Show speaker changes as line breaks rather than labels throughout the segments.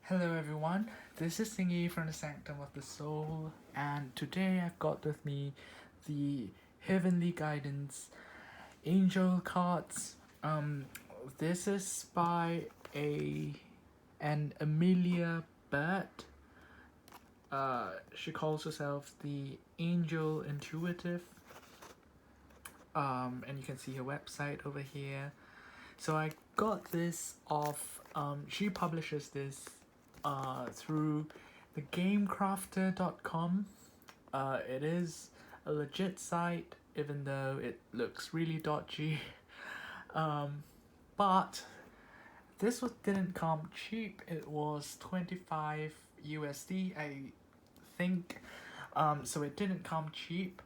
Hello everyone, this is Singy from the Sanctum of the Soul, and today I've got with me the Heavenly Guidance Angel cards. This is by an Amelia Bird. She calls herself the Angel Intuitive. And you can see her website over here. So I got this off. She publishes this through the gamecrafter.com. It is a legit site, even though it looks really dodgy. But this didn't come cheap. It was 25 USD, I think. So it didn't come cheap.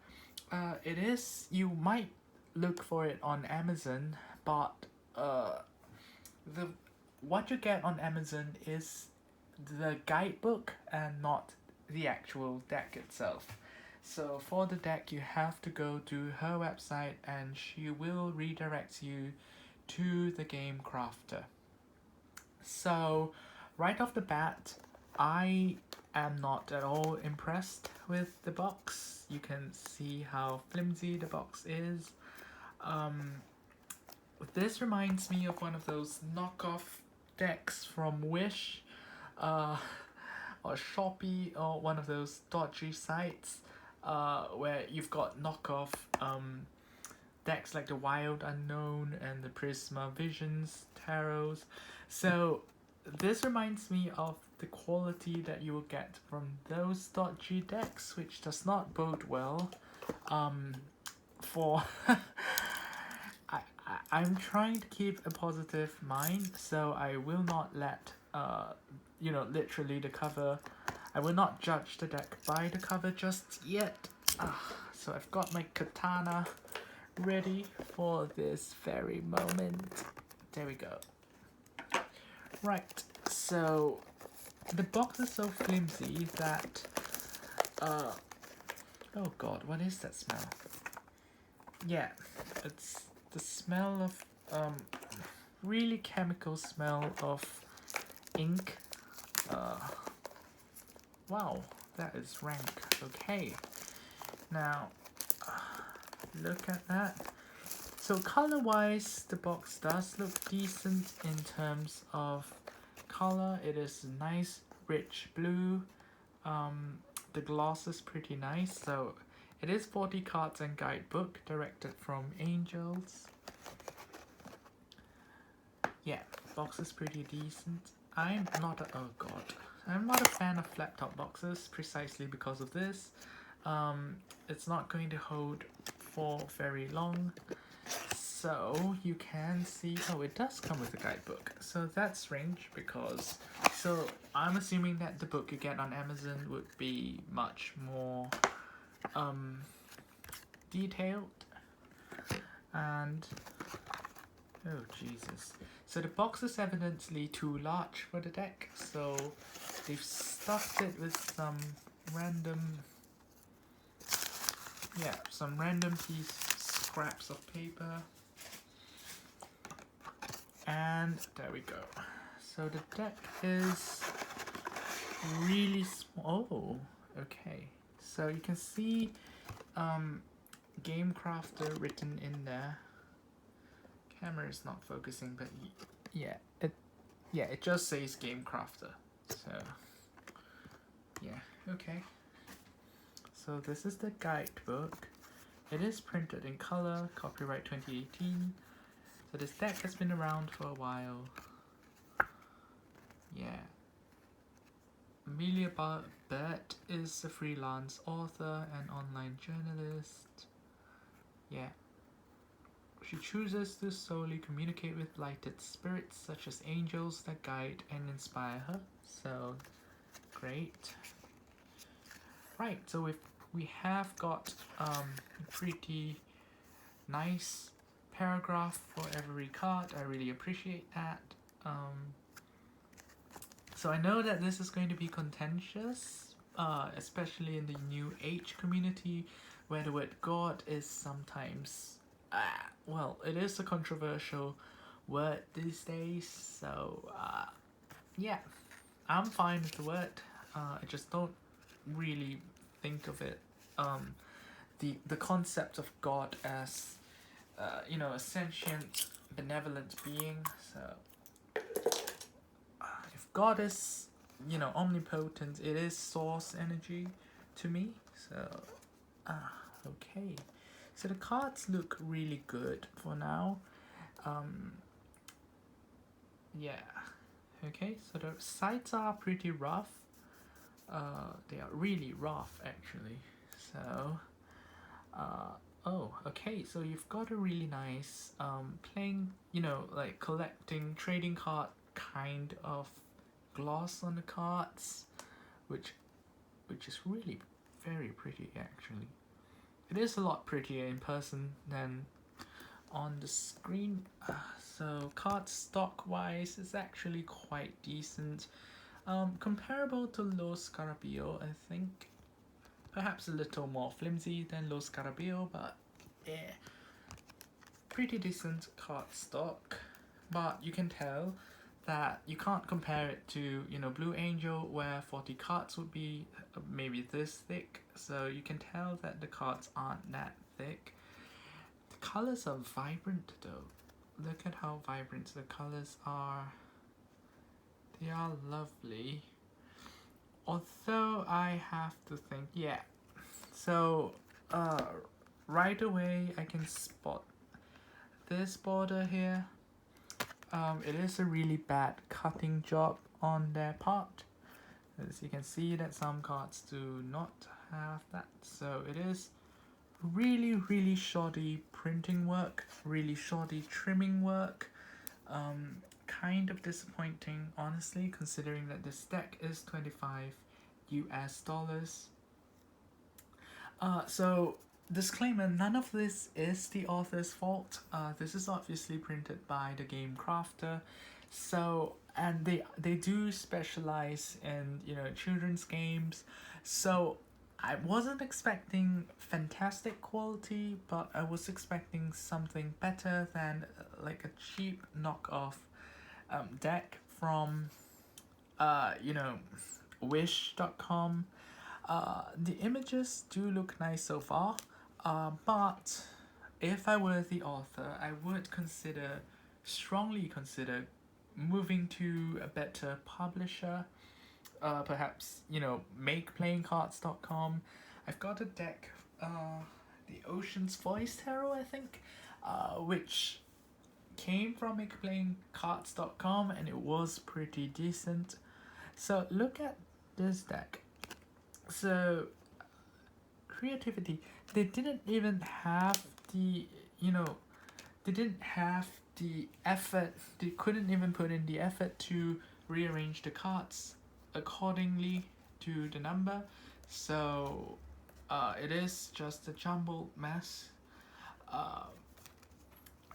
It is. You might look for it on Amazon, but the what you get on Amazon is the guidebook and not the actual deck itself. So for the deck, you have to go to her website and she will redirect you to the game crafter. So right off the bat, I am not at all impressed with the box. You can see how flimsy the box is. This reminds me of one of those knockoff decks from Wish, or Shopee, or one of those dodgy sites, where you've got knockoff decks like the Wild Unknown and the Prisma Visions Tarots. So this reminds me of the quality that you will get from those dodgy decks, which does not bode well for I'm trying to keep a positive mind, so I will not let literally the cover. I will not judge the deck by the cover just yet. So I've got my katana ready for this very moment. There we go. Right, so the box is so flimsy that oh god, what is that smell? Yeah, it's the smell of really chemical smell of ink. Wow, that is rank. Okay, now look at that. So color wise, the box does look decent in terms of color. It is a nice rich blue. The gloss is pretty nice, so it is 40 cards and guidebook, directed from Angels. Yeah, box is pretty decent. I'm not a fan of flat top boxes precisely because of this. It's not going to hold for very long. So you can see, oh, it does come with a guidebook. So that's strange because, so I'm assuming that the book you get on Amazon would be much more detailed. And oh Jesus. So the box is evidently too large for the deck, so they've stuffed it with some random scraps of paper. And there we go. So the deck is really small. Oh, okay. So you can see Game Crafter written in there. Camera is not focusing, but it just says Game Crafter. So yeah, okay. So this is the guidebook. It is printed in color, copyright 2018. So this deck has been around for a while. Yeah. Amelia Burt is a freelance author and online journalist. Yeah. She chooses to solely communicate with lighted spirits such as angels that guide and inspire her. So, great. Right, so we have got a pretty nice paragraph for every card. I really appreciate that. So I know that this is going to be contentious, especially in the New Age community, where the word God is sometimes, well, it is a controversial word these days. So yeah, I'm fine with the word. I just don't really think of it. The concept of God as a sentient, benevolent being. So if God is omnipotent, it is source energy to me. So okay. So the cards look really good for now. Yeah. Okay, so the sides are pretty rough. They are really rough actually. So, oh, okay. So you've got a really nice playing, like collecting trading card kind of gloss on the cards, which is really very pretty actually. It is a lot prettier in person than on the screen. So card stock wise is actually quite decent. Comparable to Los Scarabeo, I think. Perhaps a little more flimsy than Los Scarabeo, but yeah, pretty decent card stock. But you can tell that you can't compare it to Blue Angel, where 40 cards would be maybe this thick. So you can tell that the cards aren't that thick. The colors are vibrant though. Look at how vibrant the colors are. They are lovely. Although I have to think, yeah. So, right away I can spot this border here. It is a really bad cutting job on their part. As you can see that some cards do not have that. So it is really shoddy printing work, really shoddy trimming work. Kind of disappointing, honestly, considering that this deck is 25 US dollars. So disclaimer, none of this is the author's fault. This is obviously printed by the game crafter. So, and they do specialize in children's games. So I wasn't expecting fantastic quality, but I was expecting something better than like a cheap knockoff deck from wish.com. The images do look nice so far, but if I were the author, I would strongly consider moving to a better publisher. Perhaps makeplayingcards.com. I've got a deck, the Ocean's Voice Tarot, I think, which came from makeplayingcards.com, and it was pretty decent. So look at this deck. So creativity, they didn't even have the they didn't have the effort, they couldn't even put in the effort to rearrange the cards accordingly to the number. So it is just a jumbled mess.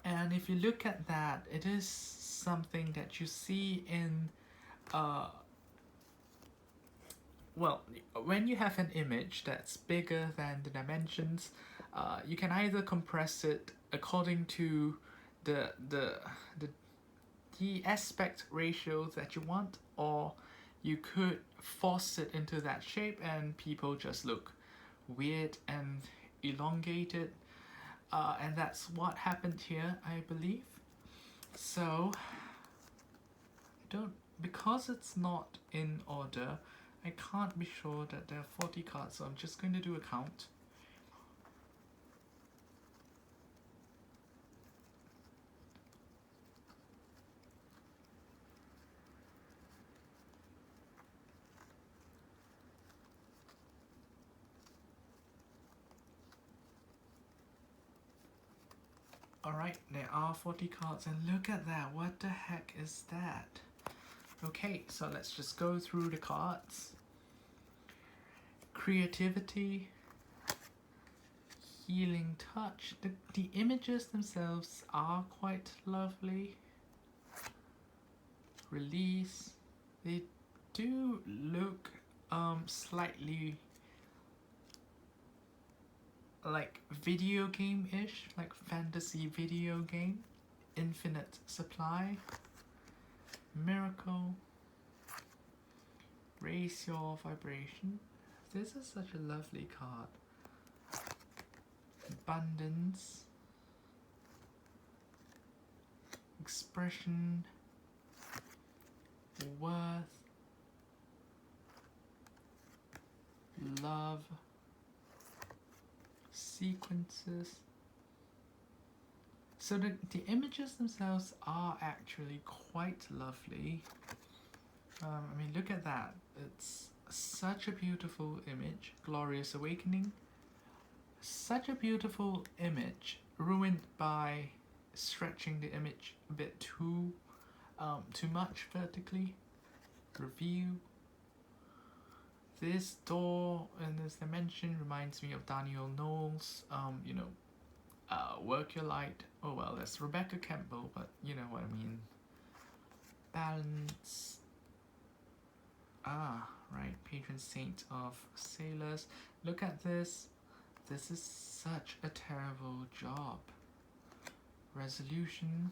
And if you look at that, it is something that you see in well, when you have an image that's bigger than the dimensions, you can either compress it according to the aspect ratio that you want, or you could force it into that shape and people just look weird and elongated. And that's what happened here, I believe. So, because it's not in order, I can't be sure that there are 40 cards, so I'm just going to do a count. Alright, there are 40 cards, and look at that, what the heck is that? Okay, so let's just go through the cards. Creativity, healing touch. The images themselves are quite lovely. Release. They do look slightly like video game-ish, like fantasy video game. Infinite supply. Miracle. Raise your vibration. This is such a lovely card. Abundance. Expression. Worth. Love. Sequences. So the images themselves are actually quite lovely. I mean, look at that. It's such a beautiful image. Glorious Awakening. Such a beautiful image, ruined by stretching the image a bit too much vertically. Review. This door in this dimension reminds me of Daniel Knowles. Work your light. Oh well, that's Rebecca Campbell, but you know what I mean. Balance. Ah, right, patron saint of sailors. Look at this. This is such a terrible job. Resolution.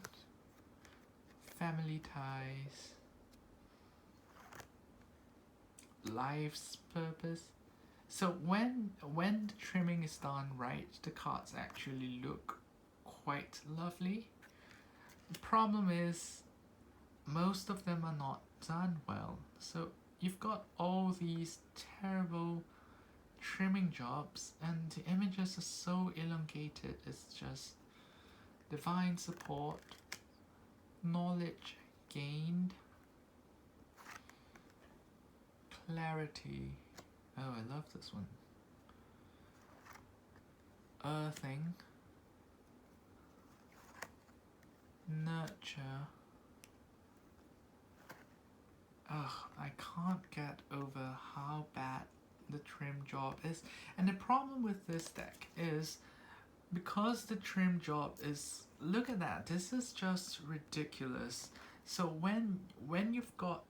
Family ties. Life's purpose. So when the trimming is done right, the cards actually look quite lovely. The problem is most of them are not done well. So you've got all these terrible trimming jobs and the images are so elongated. It's just divine support, knowledge gained, clarity. Oh, I love this one. Earthing. Nurture. Ugh, I can't get over how bad the trim job is. And the problem with this deck is because the trim job is, look at that, this is just ridiculous. So when you've got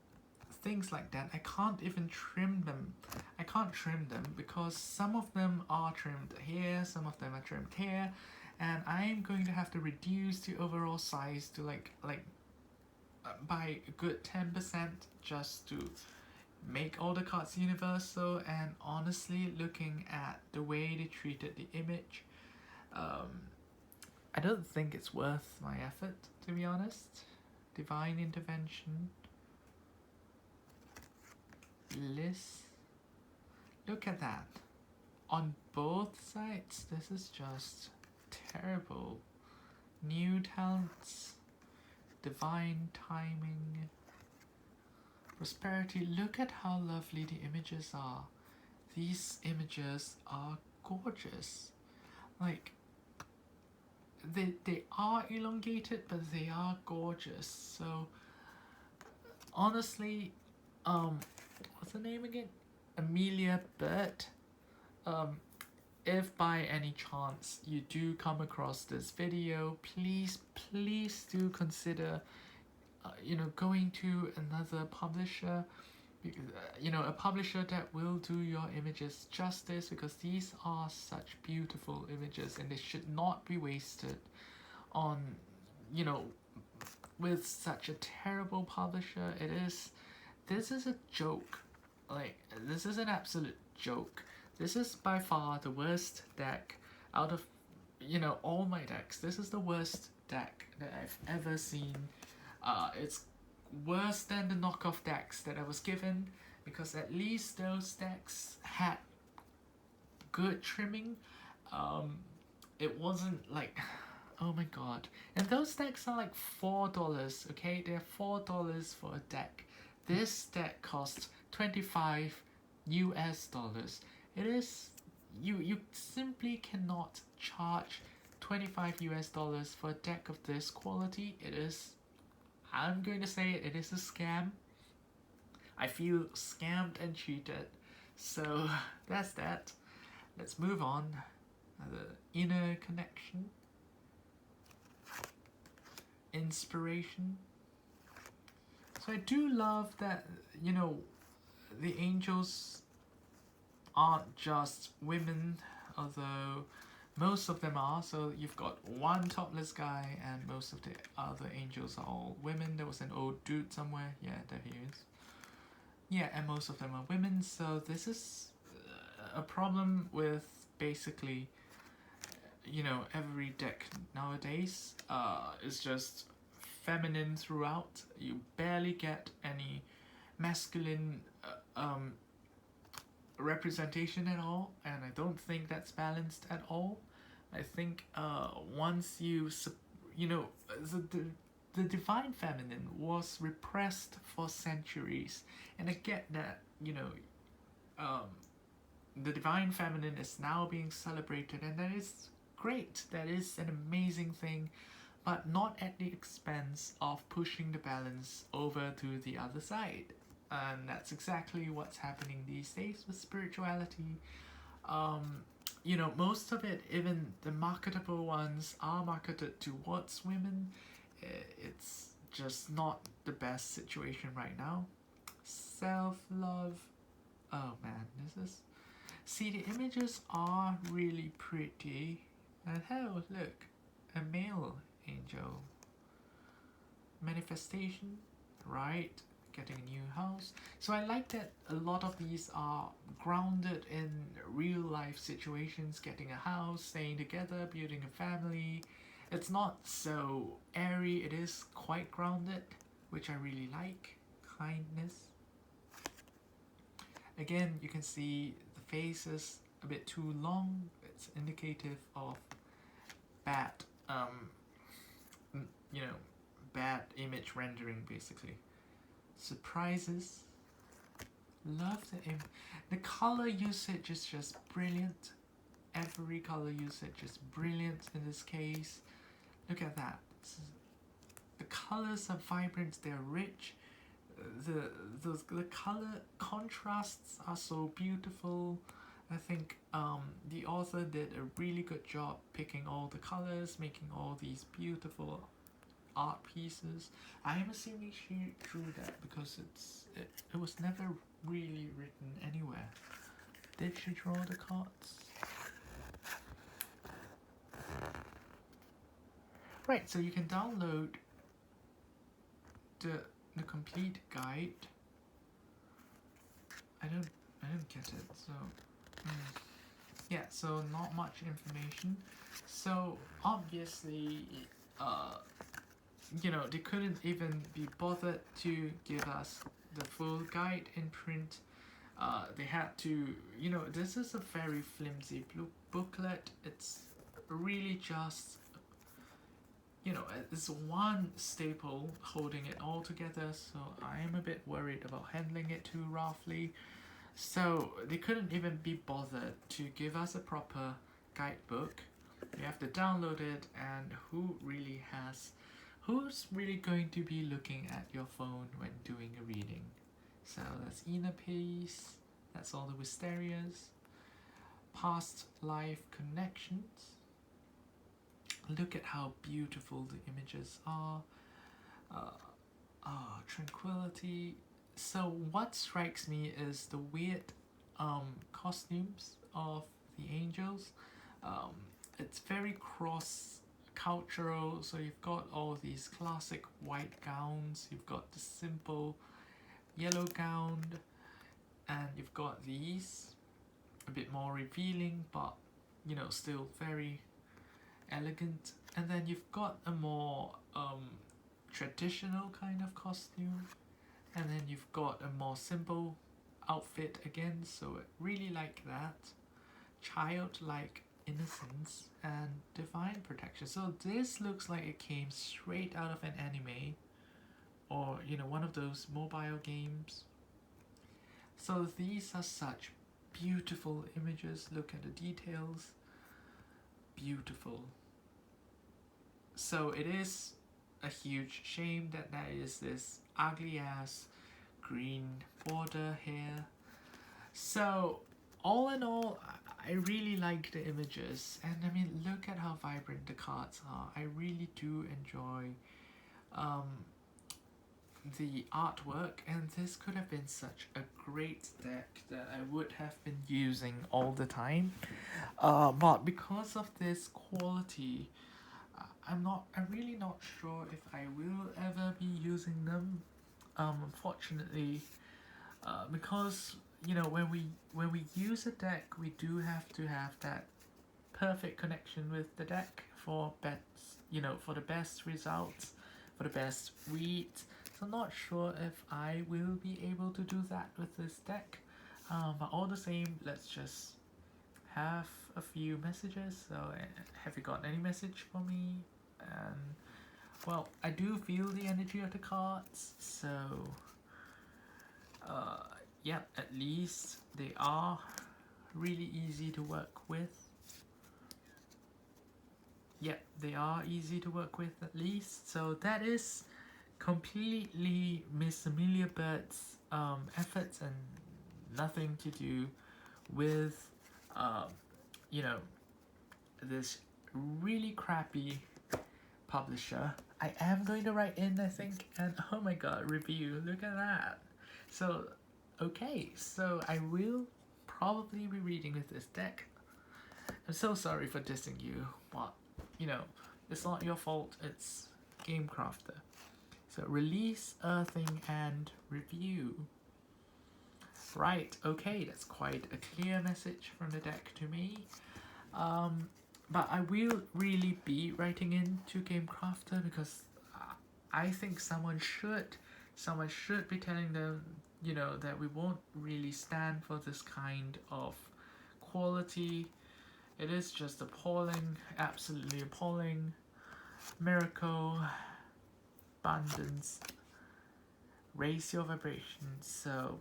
things like that, I can't even trim them. I can't trim them because some of them are trimmed here, some of them are trimmed here, and I'm going to have to reduce the overall size to by a good 10% just to make all the cards universal. And honestly, looking at the way they treated the image, I don't think it's worth my effort, to be honest. Divine Intervention. Bliss. Look at that. On both sides, this is just terrible. New talents. Divine timing. Prosperity. Look at how lovely the images are. These images are gorgeous. Like, they are elongated, but they are gorgeous. So, honestly, what's her name again? Amelia Burt. If by any chance you do come across this video, please do consider going to another publisher, a publisher that will do your images justice, because these are such beautiful images and they should not be wasted on with such a terrible publisher. This is a joke. Like, this is an absolute joke. This is by far the worst deck out of all my decks. This is the worst deck that I've ever seen. It's worse than the knockoff decks that I was given, because at least those decks had good trimming. It wasn't like, oh my god. And those decks are like $4, okay? They're $4 for a deck. This deck costs $25 US. It is, you simply cannot charge $25 US for a deck of this quality. It is, I'm going to say it is a scam. I feel scammed and cheated. So that's that. Let's move on. The inner connection. Inspiration. So I do love that, the angels aren't just women, although most of them are. So you've got one topless guy and most of the other angels are all women. There was an old dude somewhere. Yeah, there he is. Yeah, and most of them are women, so this is a problem with basically, every deck nowadays is just feminine throughout. You barely get any masculine representation at all, and I don't think that's balanced at all. I think once the divine feminine was repressed for centuries, and I get that um, the divine feminine is now being celebrated, and that is great. That is an amazing thing, but not at the expense of pushing the balance over to the other side. And that's exactly what's happening these days with spirituality. Most of it, even the marketable ones, are marketed towards women. It's just not the best situation right now. Self love. Oh man, this is. See, the images are really pretty. And hell, look, a male angel. Manifestation, right? Getting a new house. So I like that a lot of these are grounded in real life situations, getting a house, staying together, building a family. It's not so airy, it is quite grounded, which I really like. Kindness. Again, you can see the face is a bit too long. It's indicative of bad, bad image rendering basically. Surprises. Love the color usage is just brilliant. Every color usage is brilliant in this case. Look at that. The colors are vibrant, they're rich. The color contrasts are so beautiful. I think the author did a really good job picking all the colors, making all these beautiful art pieces. I am assuming she drew that because it was never really written anywhere. Did she draw the cards? Right, so you can download the complete guide. I don't get it. So yeah, so not much information. So obviously they couldn't even be bothered to give us the full guide in print. They had to, this is a very flimsy booklet. It's really just, it's one staple holding it all together, so I am a bit worried about handling it too roughly. So they couldn't even be bothered to give us a proper guidebook. You have to download it, and who's really going to be looking at your phone when doing a reading? So that's inner peace, that's all the wisterias, past life connections. Look at how beautiful the images are. Tranquility. So what strikes me is the weird costumes of the angels. It's very cross-cultural, so you've got all these classic white gowns, you've got the simple yellow gown, and you've got these, a bit more revealing, but still very elegant. And then you've got a more traditional kind of costume, and then you've got a more simple outfit again, so I really like that. Childlike innocence and divine protection. So this looks like it came straight out of an anime or one of those mobile games. So these are such beautiful images. Look at the details. Beautiful. So it is a huge shame that there is this ugly ass green border here. So all in all, I really like the images, and I mean, look at how vibrant the cards are. I really do enjoy the artwork, and this could have been such a great deck that I would have been using all the time. But because of this quality, I'm really not sure if I will ever be using them. Unfortunately, because when we use a deck, we do have to have that perfect connection with the deck for best, for the best results, for the best reads. So I'm not sure if I will be able to do that with this deck. But all the same, let's just have a few messages. So have you got any message for me? And well, I do feel the energy of the cards, so yeah, at least they are really easy to work with. Yeah, they are easy to work with at least. So that is completely Miss Amelia Bird's efforts and nothing to do with um, you know this really crappy publisher. I am going to write in, I think, and oh my god, review, look at that. So okay, so I will probably be reading with this deck. I'm so sorry for dissing you, but it's not your fault, it's Game Crafter. So release, earthing, and review. Right, okay, that's quite a clear message from the deck to me. But I will really be writing into Game Crafter because I think someone should be telling them, that we won't really stand for this kind of quality. It is just appalling, absolutely appalling. Miracle, abundance, raise your vibration. So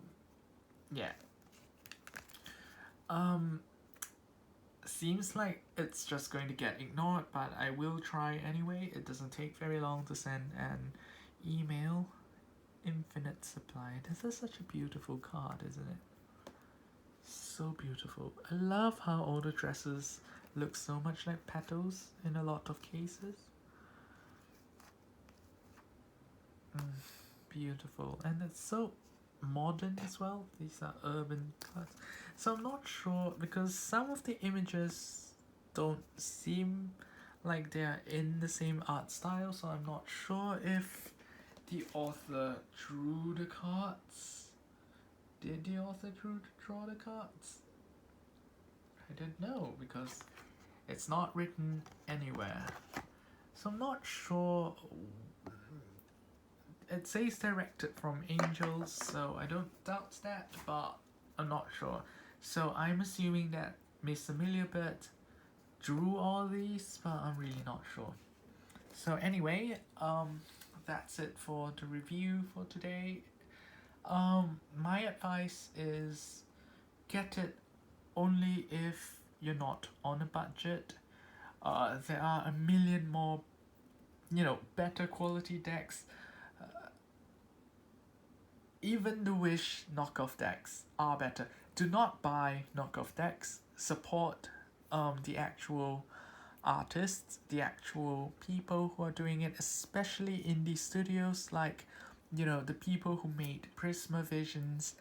yeah, seems like it's just going to get ignored, but I will try anyway. It doesn't take very long to send an email. Infinite supply. This is such a beautiful card, isn't it? So beautiful. I love how all the dresses look so much like petals in a lot of cases. Beautiful. And it's so modern as well. These are urban cards. So I'm not sure because some of the images don't seem like they're in the same art style, so I'm not sure if the author drew the cards. Did the author draw the cards? I don't know because it's not written anywhere. So I'm not sure. It says directed from angels, so I don't doubt that, but I'm not sure. So I'm assuming that Miss Amelia Bird drew all these, but I'm really not sure. So anyway, that's it for the review for today. My advice is get it only if you're not on a budget. There are a million more, better quality decks. Even the Wish knockoff decks are better. Do not buy knockoff decks. Support the actual artists, the actual people who are doing it, especially indie studios like, the people who made Prisma Visions.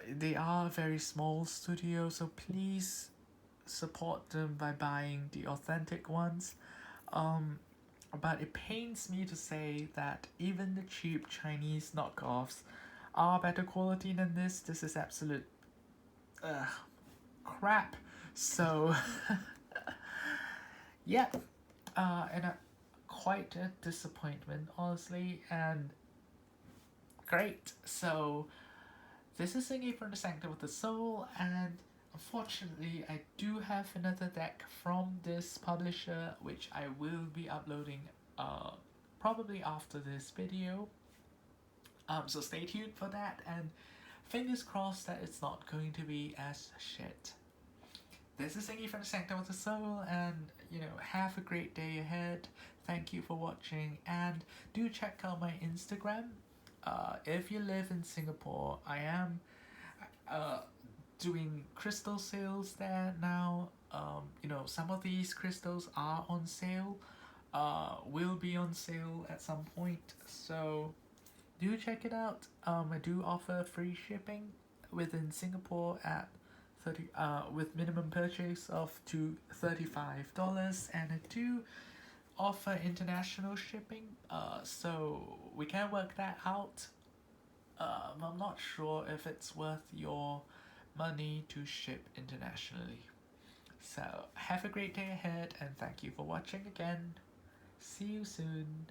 They are a very small studio, so please support them by buying the authentic ones. But it pains me to say that even the cheap Chinese knockoffs are better quality than this. This is absolute crap. So yeah, and quite a disappointment, honestly, and great. So this is Singy from the Sanctum of the Soul, and unfortunately I do have another deck from this publisher which I will be uploading probably after this video. So stay tuned for that, and fingers crossed that it's not going to be as shit. This is Singy from the Sanctum of the Soul, and have a great day ahead. Thank you for watching, and do check out my Instagram. If you live in Singapore, I am doing crystal sales there now. Some of these crystals are on sale, will be on sale at some point, so do check it out. I do offer free shipping within Singapore at 30 with minimum purchase of to $35, and I do offer international shipping, so we can work that out. I'm not sure if it's worth your money to ship internationally. So have a great day ahead and thank you for watching again. See you soon.